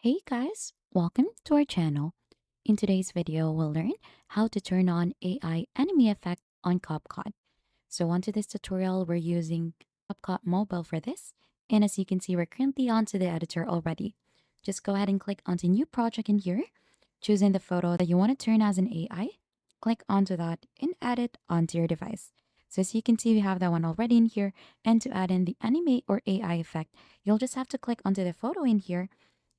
Hey guys, welcome to our channel. In today's video, we'll learn how to turn on AI enemy effect on CapCut. So onto this tutorial, we're using CapCut Mobile for this. And as you can see, we're currently onto the editor already. Just go ahead and click onto new project in here, choosing the photo that you want to turn as an AI. Click onto that and add it onto your device. So as you can see, we have that one already in here. And to add in the anime or AI effect, you'll just have to click onto the photo in here,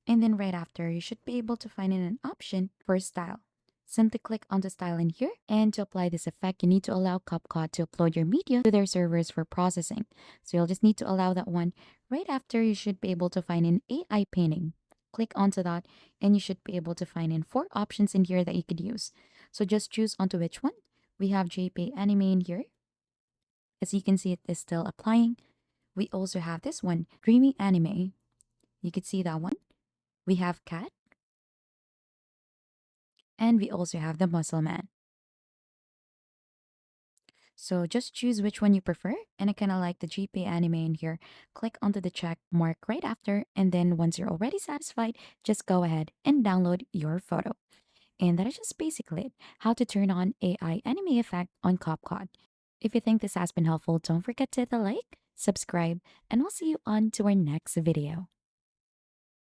and then right after, you should be able to find in an option for style. Simply click on the style in here, and to apply this effect, you need to allow CapCut to upload your media to their servers for processing. So you'll just need to allow that one. Right after, you should be able to find an AI painting. Click onto that, and you should be able to find in four options in here that you could use. So just choose onto which one. We have JPEG anime in here. As you can see, it is still applying. We also have this one, dreamy anime. You could see that one. We have cat, and we also have the Muscle Man. So just choose which one you prefer. And I kind of like the GP anime in here. Click onto the check mark right after. And then once you're already satisfied, just go ahead and download your photo. And that is just basically it, how to turn on AI anime effect on CapCut. If you think this has been helpful, don't forget to hit the like, subscribe, and we'll see you on to our next video.